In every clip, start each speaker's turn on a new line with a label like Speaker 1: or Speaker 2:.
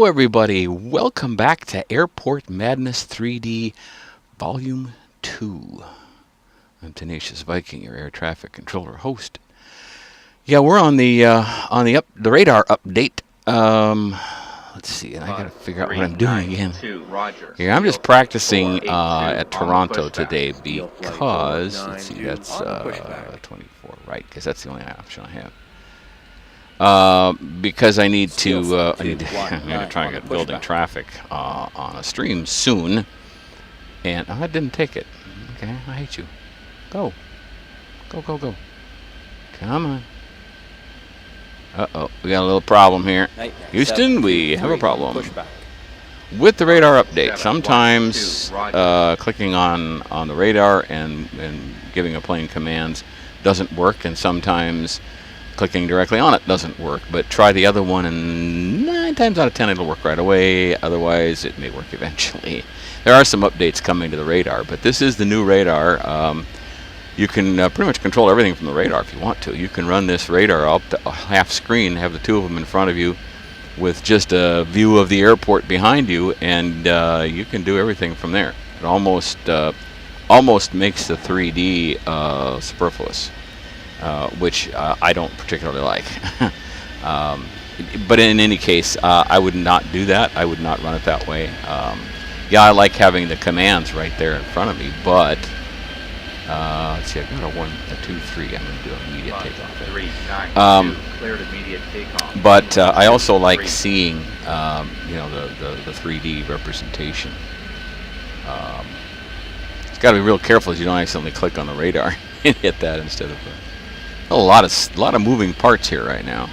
Speaker 1: Hello everybody, welcome back to Airport Madness 3D Volume 2. I'm TenaciousViking, your air traffic controller host. Yeah, we're on the radar update. Let's see, and I gotta figure out what I'm doing again. Here, I'm just practicing at Toronto today because, let's see, that's 24, right, because that's the only option I have. Because I need to I'm gonna try and get building traffic on a stream soon, and I didn't take it. Okay, I hate you. Go, go, go, go. Come on. Uh-oh, we got a little problem here. Houston, we have a problem with the radar update. Sometimes clicking on the radar and giving a plane commands doesn't work, and sometimes clicking directly on it doesn't work. But try the other one, and 9 times out of 10 it'll work right away. Otherwise, it may work eventually. There are some updates coming to the radar, but this is the new radar. You can pretty much control everything from the radar if you want to. You can run this radar up to half screen, have the two of them in front of you with just a view of the airport behind you, and you can do everything from there. It almost makes the 3D superfluous, which I don't particularly like. But in any case, I would not do that. I would not run it that way. Yeah, I like having the commands right there in front of me, but let's see, I've got a 1, a 2, 3. I'm going to do an immediate takeoff there.
Speaker 2: 3, 9, 2, cleared immediate takeoff.
Speaker 1: But I also like seeing, you know, the 3D representation. It's got to be real careful as you don't accidentally click on the radar and hit that instead of a lot of moving parts here right now.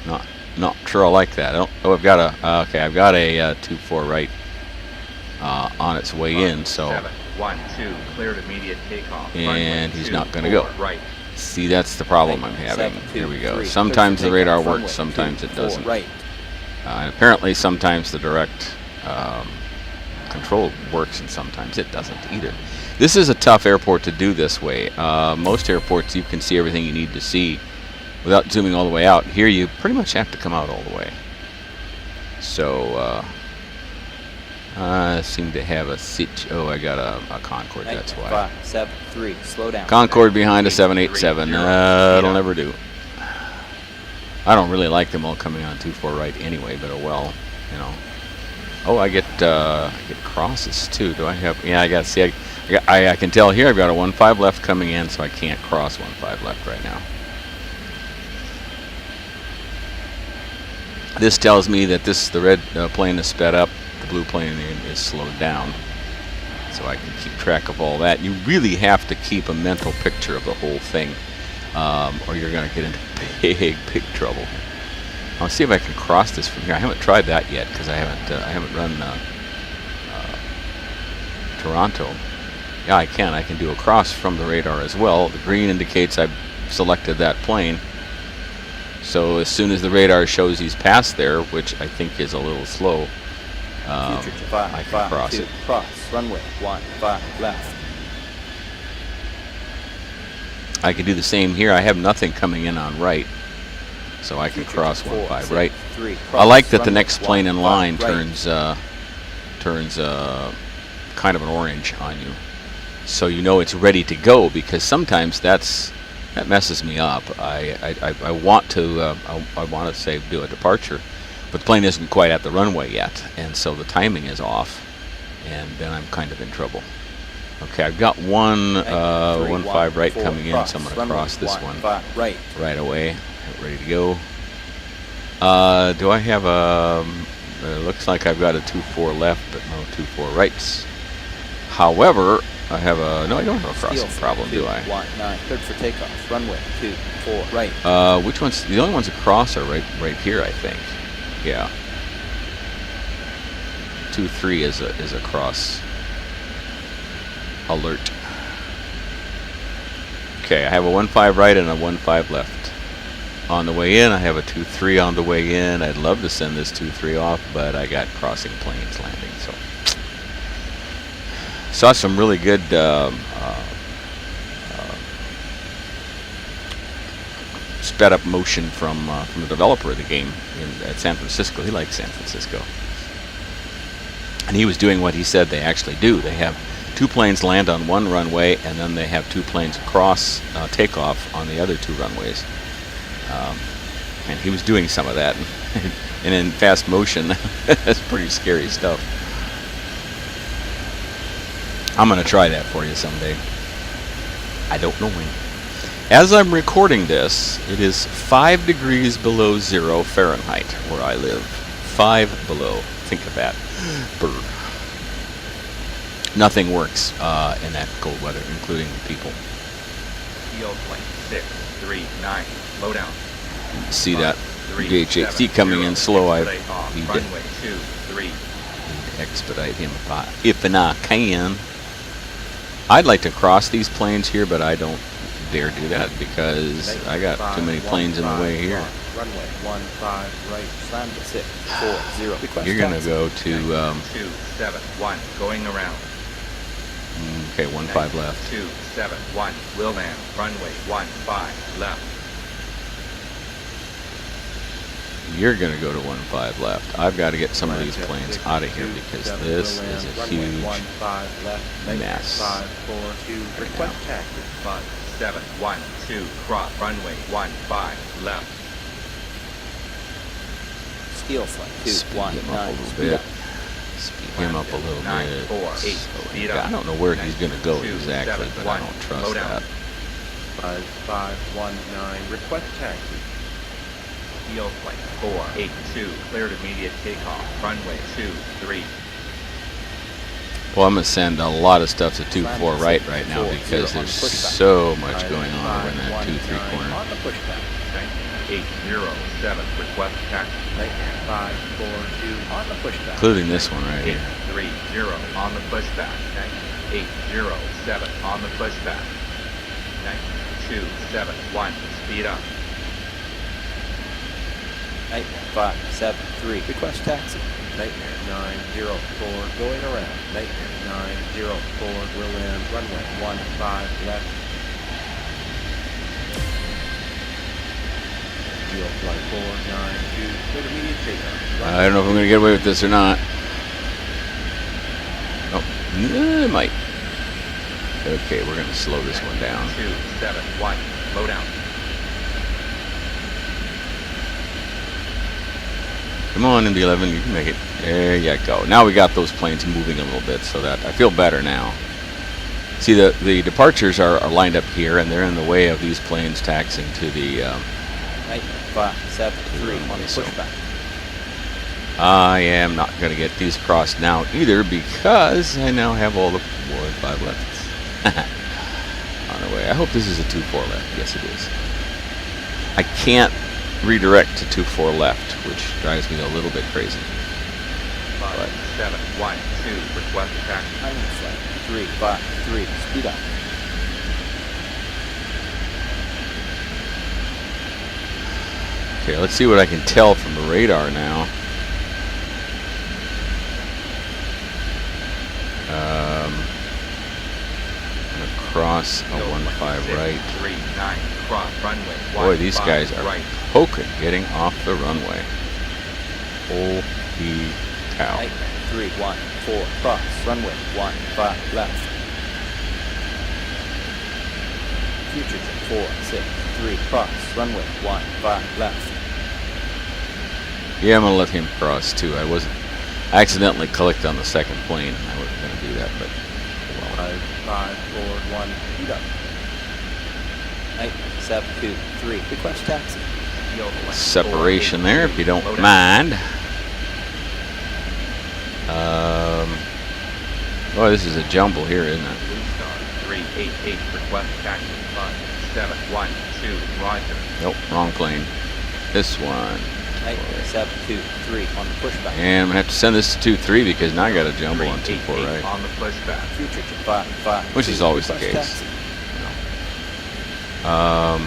Speaker 1: Not sure I like that. I've got a I've got a 2-4 right on its way in, so.
Speaker 2: 7, 1, 2, cleared immediate takeoff.
Speaker 1: And he's not going to go.
Speaker 2: Right.
Speaker 1: See, that's the problem I'm having. Here we go. Sometimes the radar works, sometimes it doesn't. And apparently sometimes the direct control works and sometimes it doesn't either. This is a tough airport to do this way. Most airports you can see everything you need to see without zooming all the way out. Here you pretty much have to come out all the way. So I seem to have a I got a Concorde, that's why.
Speaker 3: 5, 7, 3, slow down.
Speaker 1: Concorde behind a 787. It'll never do. I don't really like them all coming on 2-4 right anyway, but oh well, you know. Oh, I get crosses too. Do I have? Yeah, I got. See, I can tell here I've got a 1-5 left coming in, so I can't cross 1-5 left right now. This tells me that the red plane is sped up, the blue plane is slowed down, so I can keep track of all that. You really have to keep a mental picture of the whole thing, or you're going to get into big trouble. I'll see if I can cross this from here. I haven't tried that yet because I haven't run Toronto. Yeah, I can. I can do a cross from the radar as well. The green indicates I've selected that plane. So as soon as the radar shows he's past there, which I think is a little slow, I can cross it.
Speaker 3: Cross, runway, 15 left.
Speaker 1: I can do the same here. I have nothing coming in on right, so I can cross 15 right. I like that the next plane in line turns kind of an orange on you, so you know it's ready to go, because sometimes that messes me up. I want to say do a departure, but the plane isn't quite at the runway yet, and so the timing is off, and then I'm kind of in trouble. Okay, I've got 1-5 right coming in, so I'm going to cross this one right away. Ready to go. Do I have a? It looks like I've got a 2-4 left, but no 2-4 rights. However, I have a. No, I don't have a crossing problem, do I?
Speaker 3: 19, cleared for takeoff. Runway 24 right.
Speaker 1: Which ones? The only ones across are right here, I think. Yeah. 2-3 is a cross alert. Okay, I have a 1-5 right and a 1-5 left. On the way in, I have a 2-3 on the way in. I'd love to send this 2-3 off, but I got crossing planes landing. So saw some really good sped up motion from the developer of the game at San Francisco. He likes San Francisco, and he was doing what he said they actually do. They have 2 planes land on one runway, and then they have 2 planes cross takeoff on the other 2 runways. And he was doing some of that, and in fast motion, that's pretty scary stuff. I'm going to try that for you someday. I don't know when. As I'm recording this, it is 5 degrees below 0 Fahrenheit where I live. 5 below. Think of that. Brr. Nothing works in that cold weather, including people.
Speaker 2: Yield plane 639. Low down.
Speaker 1: See that
Speaker 2: 3,
Speaker 1: DHXT coming in slow. I need
Speaker 2: runway 23.
Speaker 1: to expedite him if I can. I'd like to cross these planes here, but I don't dare do that because I got too many planes in the way here.
Speaker 3: Runway 15 right, slam to 640. Request
Speaker 1: You're going to
Speaker 3: taxi.
Speaker 1: go to
Speaker 2: 271 going around.
Speaker 1: okay, 15 left.
Speaker 2: 271 will land runway 15 left.
Speaker 1: You're going to go to 15 left. I've got to get some of these planes out of here because this is a huge mess.
Speaker 3: 542. Request taxi.
Speaker 2: 5712 cross runway 15 left.
Speaker 3: Steel flight
Speaker 1: Speed him up a
Speaker 3: 219.
Speaker 1: little
Speaker 3: Speed
Speaker 1: bit.
Speaker 3: up.
Speaker 1: Speed him up a little
Speaker 2: 948.
Speaker 1: bit.
Speaker 2: Speed
Speaker 1: So,
Speaker 2: up.
Speaker 1: I don't know where he's going to go
Speaker 2: 2,
Speaker 1: exactly, but I
Speaker 2: 7,
Speaker 1: don't trust
Speaker 2: slow down.
Speaker 1: that.
Speaker 3: 5519. Request taxi.
Speaker 2: Yield flight 482 cleared immediate takeoff runway 23.
Speaker 1: Well, I'm going to send a lot of stuff to 24 right now
Speaker 3: 40
Speaker 1: because
Speaker 3: on
Speaker 1: there's
Speaker 3: pushback.
Speaker 1: so much going on over in that 2-3 corner.
Speaker 3: On the pushback.
Speaker 2: 807 request taxi.
Speaker 3: 542 on the pushback.
Speaker 1: Including this one right here.
Speaker 2: 830 on the pushback. 807 on the pushback. 271 speed up.
Speaker 3: 8573. Request taxi. Nightmare 904 going around. Nightmare 904 will land runway 15 left. Deal flight 492. Clear immediate takeoff.
Speaker 1: I don't know if I'm going to get away with this or not. Oh, I might. Okay, we're going to slow this one down.
Speaker 2: 271 low down.
Speaker 1: Come on, MD-11, you can make it. There you go. Now we got those planes moving a little bit, so that I feel better now. See, the departures are lined up here, and they're in the way of these planes taxiing to the...
Speaker 3: 8573 on the
Speaker 1: So-
Speaker 3: pushback.
Speaker 1: I am not going to get these crossed now either because I now have all the 4 and 5 left. On the way. I hope this is a 2-4 left. Yes, it is. I can't redirect to 2-4 left, which drives me a little bit crazy.
Speaker 2: 5712 request taxi.
Speaker 3: Island flight 353. Speed up.
Speaker 1: Okay, let's see what I can tell from the radar now. I'm going to cross a 15 right.
Speaker 2: 39 cross runway.
Speaker 1: Boy, these
Speaker 2: 15
Speaker 1: guys are
Speaker 2: right.
Speaker 1: poking getting off the runway. Holy cow.
Speaker 3: Nightmare 314. Cross runway 15 left. Future jet 463. Cross runway 15 left.
Speaker 1: Yeah, I'm going to let him cross too. I accidentally clicked on the second plane. I wasn't going to do that, but well.
Speaker 3: 5541. Speed up. Nightmare 723. Request taxi.
Speaker 2: Yield left
Speaker 1: Separation there, if you don't
Speaker 2: 482.
Speaker 1: mind. Boy, this is a jumble here, isn't it?
Speaker 2: Blue Star 388 request taxi. 5712 roger.
Speaker 1: Nope, wrong plane. This one.
Speaker 3: Nightmare 723 on the pushback.
Speaker 1: And I'm going to have to send this to 2-3 because now I got a jumble on 2-4
Speaker 2: 388
Speaker 1: right.
Speaker 2: on the pushback.
Speaker 3: Future jet 552.
Speaker 1: Which is always the
Speaker 3: Request
Speaker 1: case.
Speaker 3: taxi.
Speaker 1: I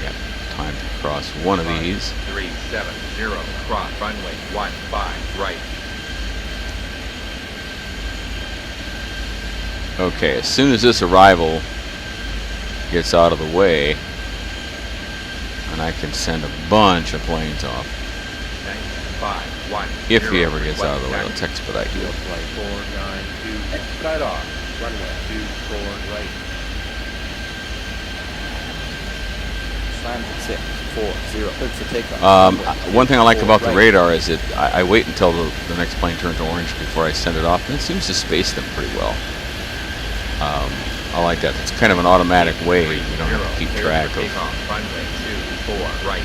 Speaker 1: got time to cross one of these.
Speaker 2: 370 cross runway 15 right.
Speaker 1: Okay, as soon as this arrival gets out of the way, and I can send a bunch of planes off.
Speaker 2: 951.
Speaker 1: If he ever gets out of the way, let's expedite you.
Speaker 3: Field flight 492, expedite off. Runway 24 right. Slam 640, cleared for takeoff.
Speaker 1: One thing I like about the radar is that I wait until the next plane turns orange before I send it off, and it seems to space them pretty well. I like that. It's kind of an automatic way. You don't have to keep track of.
Speaker 2: Runway 24 right.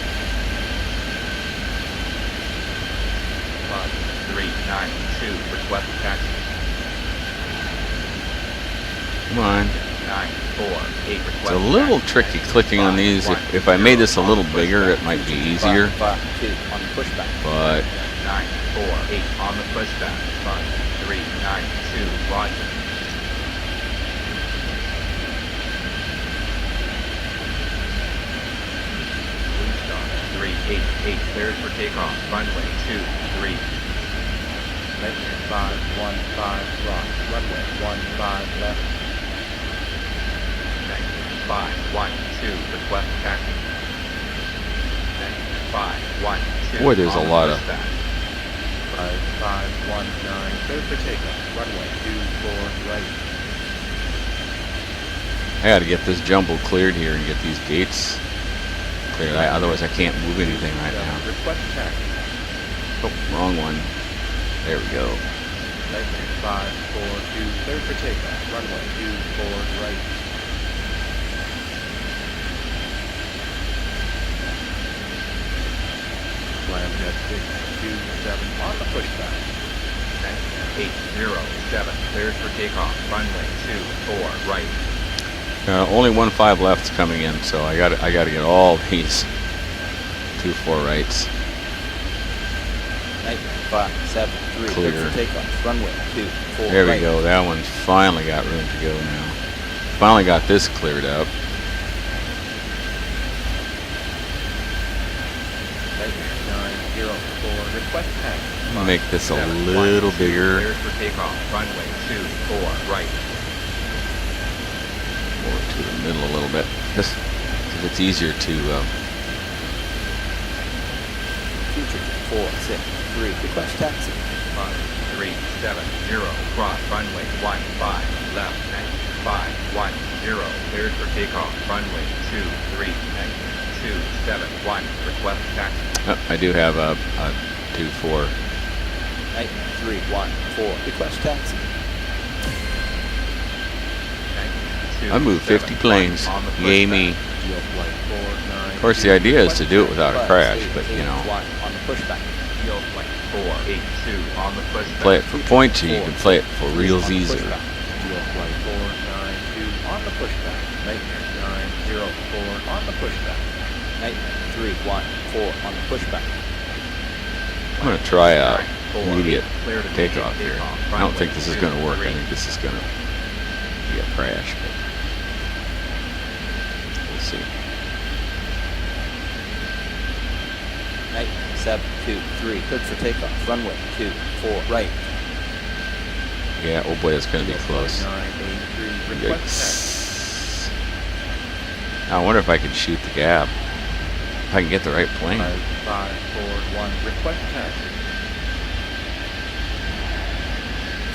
Speaker 2: 392, request taxi.
Speaker 1: Come on.
Speaker 2: 948, request
Speaker 1: It's a little tricky clicking on these. If I made this a little bigger, it might be easier.
Speaker 3: 552 on the pushback.
Speaker 1: But
Speaker 2: 948 on the pushback. 392, roger. Blue Star 388, cleared for takeoff. Runway 23.
Speaker 3: Nightmare 515 rock. Runway 15 left.
Speaker 2: 512, request taxi. 512.
Speaker 1: Boy, there's a lot of.
Speaker 3: 5519, cleared for takeoff. Runway 24 right.
Speaker 1: I got to get this jumble cleared here and get these gates cleared. Otherwise, I can't move anything right now.
Speaker 3: Request taxi.
Speaker 1: Oh, wrong one. There we go.
Speaker 3: Nightmare 542, cleared for takeoff. Runway 24 right. Slamjet 627 on the pushback.
Speaker 2: 807, cleared for takeoff. Runway 24 right.
Speaker 1: Only 15 left's coming in, so I got to get all these 24 rights.
Speaker 3: Nightmare 573,
Speaker 1: Clear.
Speaker 3: cleared for takeoff. Runway 24
Speaker 1: There we
Speaker 3: right.
Speaker 1: go. That one's finally got room to go now. Finally got this cleared up.
Speaker 3: Nightmare 904, request taxi.
Speaker 1: I'm gonna make this a little bigger.
Speaker 2: Cleared for takeoff. Runway 24 right.
Speaker 1: More to the middle a little bit. Just 'cause it's easier to.
Speaker 3: Future 463, request taxi.
Speaker 2: 5370, cross runway 15 left. 510, cleared for takeoff. Runway 23, 271, request taxi.
Speaker 1: Oh, I do have a 2-4.
Speaker 3: Nightmare 314, request taxi.
Speaker 1: I moved 50 planes. Yay me.
Speaker 3: Yield flight 492.
Speaker 1: Of course, the idea is to do it without a crash, but you know,
Speaker 3: on the pushback.
Speaker 2: Yield flight 482 on the pushback.
Speaker 1: play it for points, or you can play it for reals easier.
Speaker 3: Yield flight 492 on the pushback. Nightmare 904 on the pushback. Nightmare 314 on the pushback.
Speaker 1: I'm gonna try a immediate takeoff here. I don't think this is gonna work. I think this is gonna be a crash. But we'll see.
Speaker 3: Nightmare 723, cleared for takeoff. Runway 24 right.
Speaker 1: Yeah. Oh boy, it's gonna be close.
Speaker 3: 983, request
Speaker 1: Yikes. I wonder if I can shoot the gap. If I can get the right plane.
Speaker 3: 5541, request taxi.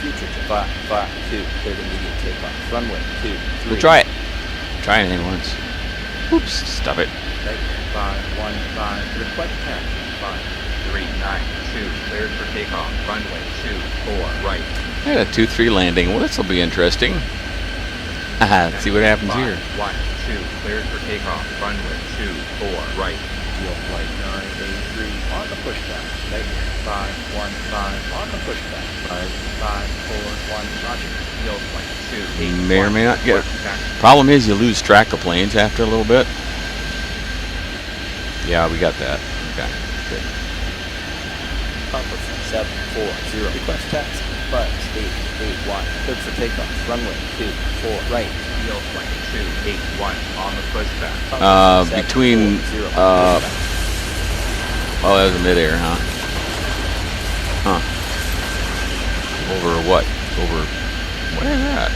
Speaker 3: Future to 552, cleared immediate takeoff. Runway 23.
Speaker 1: We'll try it. Try anything once. Oops. Stop it.
Speaker 3: Nightmare 515, request taxi.
Speaker 2: 5392, cleared for takeoff. Runway 24 right.
Speaker 1: I had a 2-3 landing. Well, this will be interesting. Let's see what happens here.
Speaker 2: 12, cleared for takeoff. Runway 24 right.
Speaker 3: Yield flight 983 on the pushback. Nightmare 515 on the pushback. 5541, roger.
Speaker 2: Yield flight 281.
Speaker 1: May or may not get it.
Speaker 2: request taxi.
Speaker 1: Problem is you lose track of planes after a little bit. Yeah, we got that. Okay, good.
Speaker 3: Papa 740, request taxi. Buzz 881, cleared for takeoff. Runway 24 right.
Speaker 2: Yield flight 281 on the pushback.
Speaker 1: Between, oh, that was a midair, huh? Huh. Over what? Over, what is that?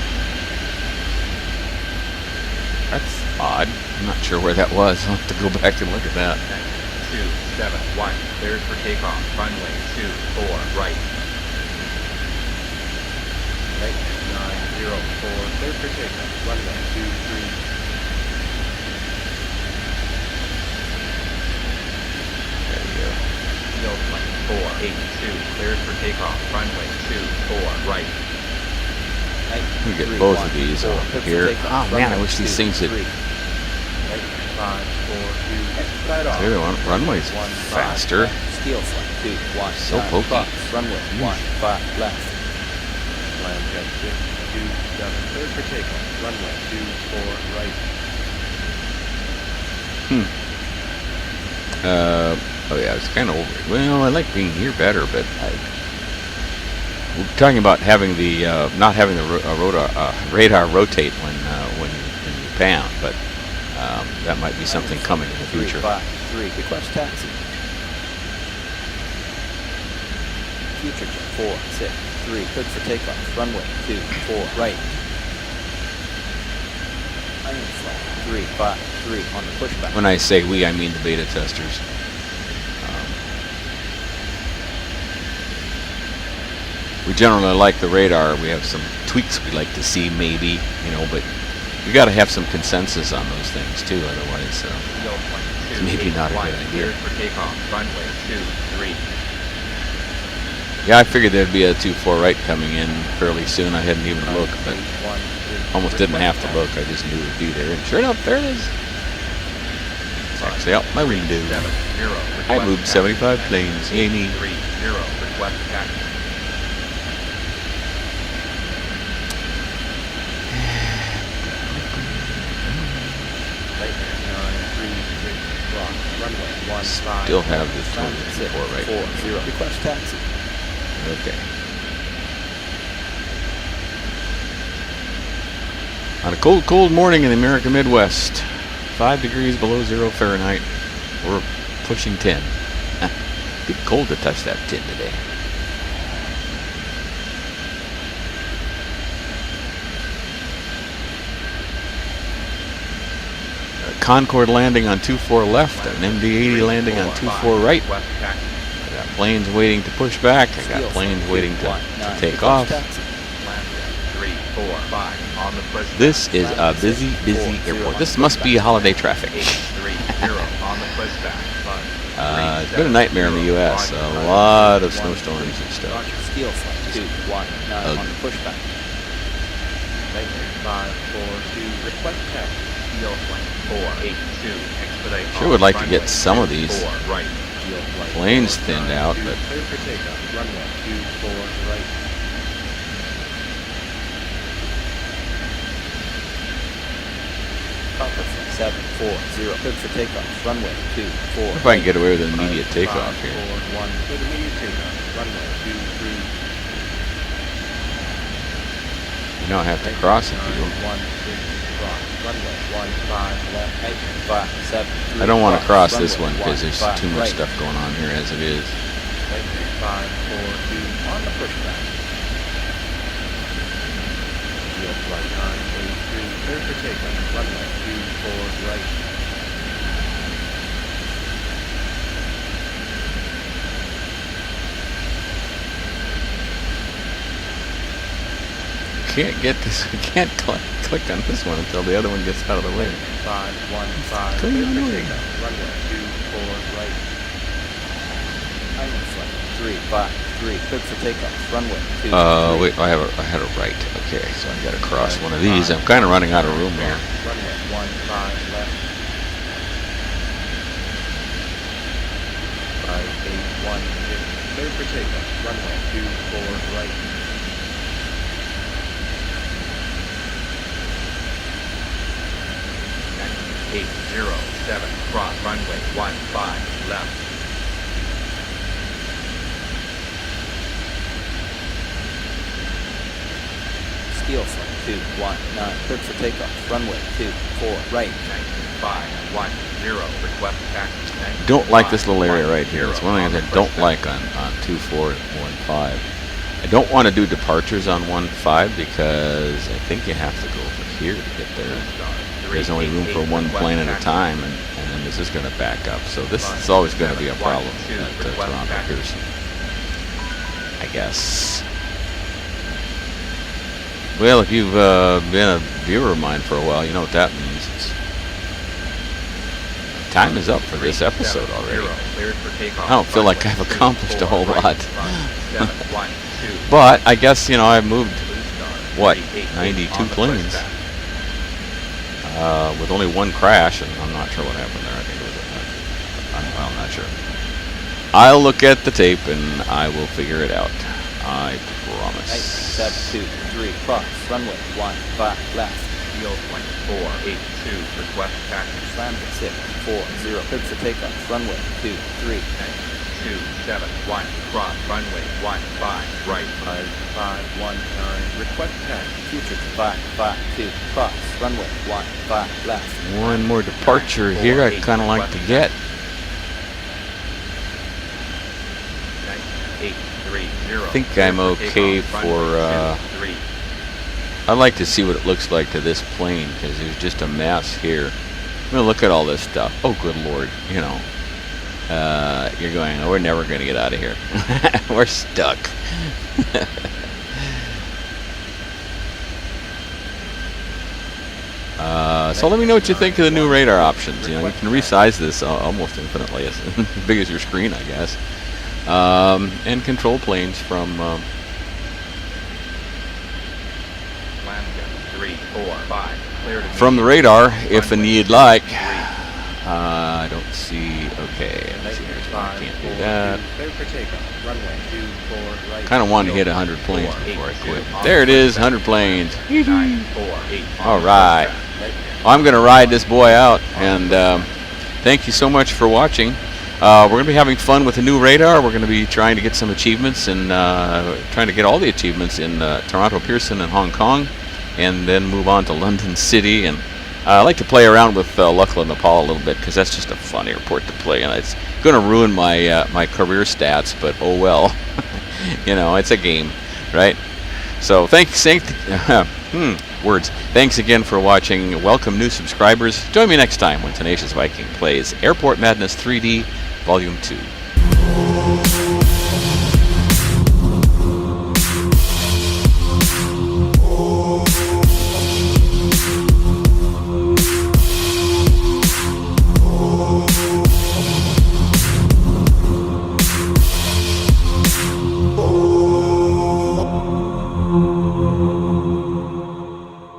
Speaker 1: That's odd. I'm not sure where that was. I'll have to go back and look at that.
Speaker 2: 271, cleared for takeoff. Runway 24, right.
Speaker 3: Right, 904, cleared for takeoff. Runway 23.
Speaker 1: There we go.
Speaker 2: Yield plane 482, cleared for takeoff. Runway 24, right.
Speaker 1: We get both of these over here. Oh man, I wish these things had. There, the runway's faster.
Speaker 3: Steel flight 2-1.
Speaker 1: So pokey.
Speaker 3: Runway 15 left. Land jet 627, cleared for takeoff. Runway 24 right.
Speaker 1: Oh yeah, it's kind of over. Well, I like being here better, but we're talking about having the not having the radar rotate when you pan, but that might be something coming in the future.
Speaker 3: 3, request taxi. Future jet 463, cleared for takeoff. Runway 24 right. Iron flight 353 on the pushback.
Speaker 1: When I say we, I mean the beta testers. We generally like the radar. We have some tweaks we'd like to see, maybe, but we got to have some consensus on those things too. Otherwise, it's maybe not a good idea.
Speaker 2: For takeoff. Runway 23.
Speaker 1: Yeah, I figured there'd be a 24 right coming in fairly soon. I hadn't even looked, but almost didn't have to look. I just knew it would be there, and sure enough, there it is. It's actually out my window. I moved 75 planes. Yay me.
Speaker 2: 30, request taxi.
Speaker 1: Still have this 24 right.
Speaker 3: 40, request taxi.
Speaker 1: Okay. On a cold, cold morning in the American Midwest, 5 degrees below 0 Fahrenheit. We're pushing 10. Be cold to touch that 10 today. Concorde landing on 24 left, an MD-80 landing on 24 right. I got planes waiting to push back. I got planes waiting to take off. This is a busy, busy airport. This must be holiday traffic. It's been a nightmare in the U.S. A lot of snowstorms and stuff. Sure would like to get some of these planes thinned out, but
Speaker 3: Papa 740, cleared for takeoff. Runway 24.
Speaker 1: if I can get away with an immediate takeoff here. You know I have to cross it. I don't want to cross this one because there's too much stuff going on here as it is.
Speaker 3: 542 on the pushback. Yield flight 983, cleared for takeoff. Runway 24 right.
Speaker 1: Can't get this. I can't click on this one until the other one gets out of the way.
Speaker 3: 515, cleared for takeoff. Runway 24 right. Iron flight 353, cleared for takeoff. Runway 23.
Speaker 1: Wait, I had a right. Okay, so I got to cross one of these. I'm kind of running out of room here.
Speaker 3: Runway 15 left. 581, cleared for takeoff. Runway 24 right.
Speaker 2: 807, cross runway 15 left.
Speaker 3: Steel flight 219, cleared for takeoff. Runway 24 right.
Speaker 2: 9510, request taxi.
Speaker 1: Don't like this little area right here. It's one thing I don't like on 2415. I don't want to do departures on 15 because I think you have to go over here to get there. there's only room for one plane at a time, and then this is going to back up. So this is always going to be a problem at Toronto Pearson, I guess. Well, if you've been a viewer of mine for a while, you know what that means. Time is up for this episode already. I don't feel like I've accomplished a whole lot. But I guess, you know, I've moved, what, 92 planes with only one crash, and I'm not sure what happened there. I think it was I'm not sure. I'll look at the tape and I will figure it out. I promise.
Speaker 3: 723, cross, runway 15 left.
Speaker 2: Field point 482, request taxi.
Speaker 3: Slam 640, cleared for takeoff, runway 23.
Speaker 2: 271, cross, runway 15, right.
Speaker 3: 5519, request taxi. Future 552, cross, runway 15 left.
Speaker 1: One more departure here I'd kind of like to get.
Speaker 2: 830.
Speaker 1: I think I'm okay for, I'd like to see what it looks like to this plane, because there's just a mess here. I'm going to look at all this stuff. Oh, good Lord, you know. You're going, oh, we're never going to get out of here. We're stuck. So let me know what you think of the new radar options. You know, you can resize this almost infinitely, as big as your screen, I guess. And control planes from the radar, if indeed like. I don't see. Okay, let's see, I can't do that. Kind of wanted to hit 100 planes before I quit. There it is, 100 planes. All right. Well, I'm going to ride this boy out, and thank you so much for watching. We're going to be having fun with the new radar. We're going to be trying to get some achievements and trying to get all the achievements in Toronto Pearson and Hong Kong, and then move on to London City. And I like to play around with Lachlan Nepal a little bit, because that's just a fun airport to play, and it's going to ruin my my career stats, but oh well. You know, it's a game, right? So thanks again for watching. Welcome new subscribers. Join me next time when Tenacious Viking plays Airport Madness 3D Volume 2.